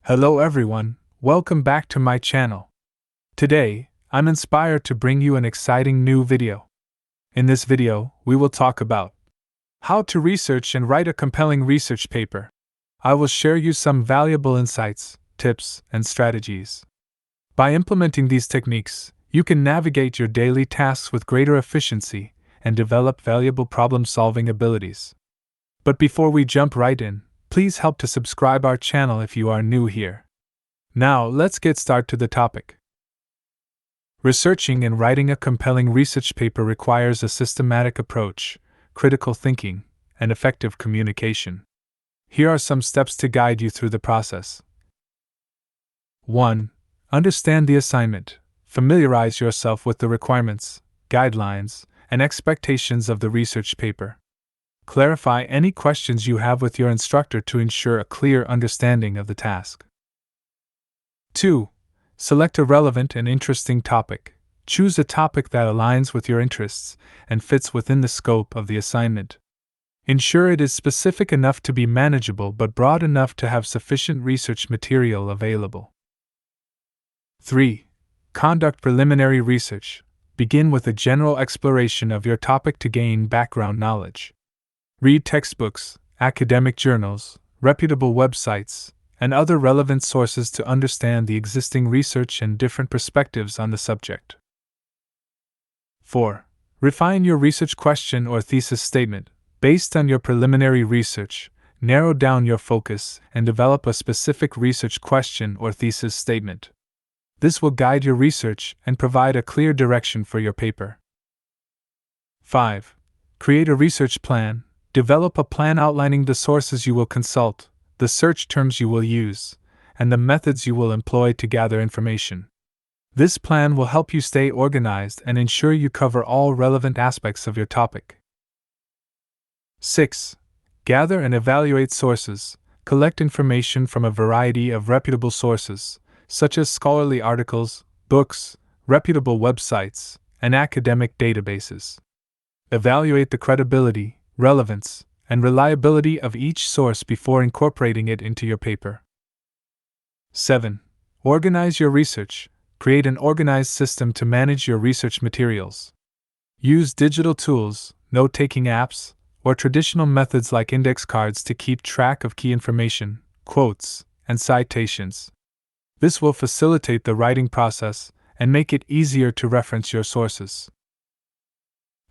Hello everyone, welcome back to my channel. Today, I'm inspired to bring you an exciting new video. In this video, we will talk about how to research and write a compelling research paper. I will share you some valuable insights, tips, and strategies. By implementing these techniques, you can navigate your daily tasks with greater efficiency and develop valuable problem-solving abilities. But before we jump right in, please help to subscribe our channel if you are new here. Now, let's get started to the topic. Researching and writing a compelling research paper requires a systematic approach, critical thinking, and effective communication. Here are some steps to guide you through the process. 1. Understand the assignment. Familiarize yourself with the requirements, guidelines, and expectations of the research paper. Clarify any questions you have with your instructor to ensure a clear understanding of the task. 2. Select a relevant and interesting topic. Choose a topic that aligns with your interests and fits within the scope of the assignment. Ensure it is specific enough to be manageable but broad enough to have sufficient research material available. 3. Conduct preliminary research. Begin with a general exploration of your topic to gain background knowledge. Read textbooks, academic journals, reputable websites, and other relevant sources to understand the existing research and different perspectives on the subject. 4. Refine your research question or thesis statement. Based on your preliminary research, narrow down your focus and develop a specific research question or thesis statement. This will guide your research and provide a clear direction for your paper. 5. Create a research plan. Develop a plan outlining the sources you will consult, the search terms you will use, and the methods you will employ to gather information. This plan will help you stay organized and ensure you cover all relevant aspects of your topic. 6. Gather and evaluate sources. Collect information from a variety of reputable sources, such as scholarly articles, books, reputable websites, and academic databases. Evaluate the credibility, relevance, and reliability of each source before incorporating it into your paper. 7. Organize your research. Create an organized system to manage your research materials. Use digital tools, note-taking apps, or traditional methods like index cards to keep track of key information, quotes, and citations. This will facilitate the writing process and make it easier to reference your sources.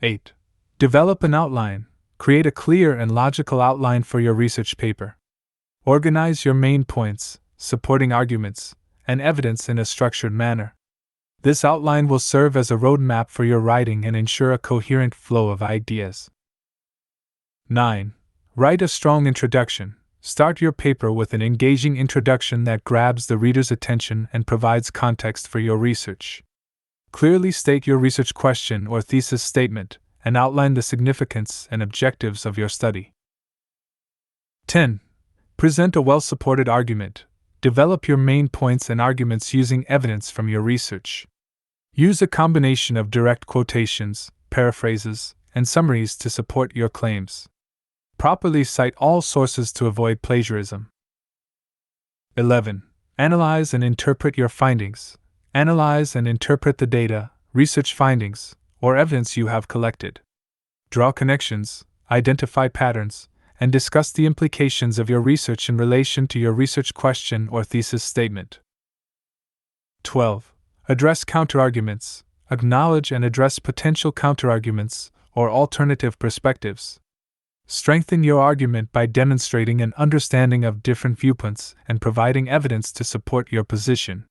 8. Develop an outline. Create a clear and logical outline for your research paper. Organize your main points, supporting arguments, and evidence in a structured manner. This outline will serve as a roadmap for your writing and ensure a coherent flow of ideas. 9. Write a strong introduction. Start your paper with an engaging introduction that grabs the reader's attention and provides context for your research. Clearly state your research question or thesis statement, and outline the significance and objectives of your study. 10. Present a well-supported argument. Develop your main points and arguments using evidence from your research. Use a combination of direct quotations, paraphrases, and summaries to support your claims. Properly cite all sources to avoid plagiarism. 11. Analyze and interpret your findings. Analyze and interpret the data, research findings, or evidence you have collected. Draw connections, identify patterns, and discuss the implications of your research in relation to your research question or thesis statement. 12. Address counterarguments. Acknowledge and address potential counterarguments or alternative perspectives. Strengthen your argument by demonstrating an understanding of different viewpoints and providing evidence to support your position.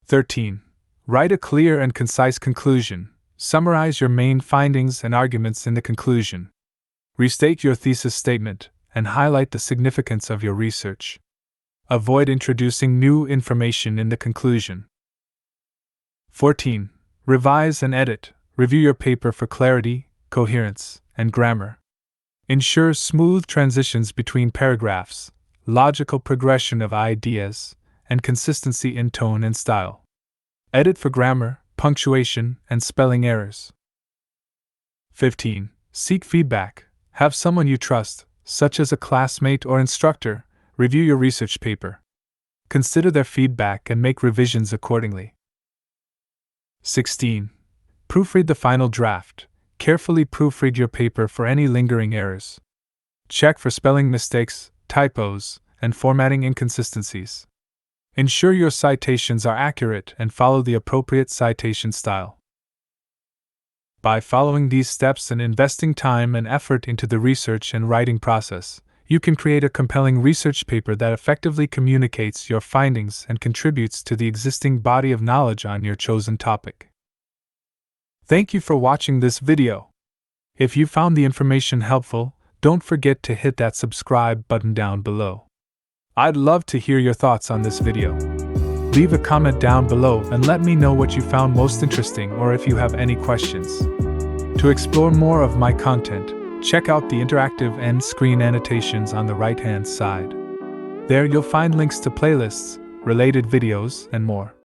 13. Write a clear and concise conclusion. Summarize your main findings and arguments in the conclusion. Restate your thesis statement and highlight the significance of your research. Avoid introducing new information in the conclusion. 14. Revise and edit. Review your paper for clarity, coherence, and grammar. Ensure smooth transitions between paragraphs, logical progression of ideas, and consistency in tone and style. Edit for grammar, punctuation, and spelling errors. 15. Seek feedback. Have someone you trust, such as a classmate or instructor, review your research paper. Consider their feedback and make revisions accordingly. 16. Proofread the final draft. Carefully proofread your paper for any lingering errors. Check for spelling mistakes, typos, and formatting inconsistencies. Ensure your citations are accurate and follow the appropriate citation style. By following these steps and investing time and effort into the research and writing process, you can create a compelling research paper that effectively communicates your findings and contributes to the existing body of knowledge on your chosen topic. Thank you for watching this video. If you found the information helpful, don't forget to hit that subscribe button down below. I'd love to hear your thoughts on this video. Leave a comment down below and let me know what you found most interesting or if you have any questions. To explore more of my content, check out the interactive end screen annotations on the right-hand side. There you'll find links to playlists, related videos, and more.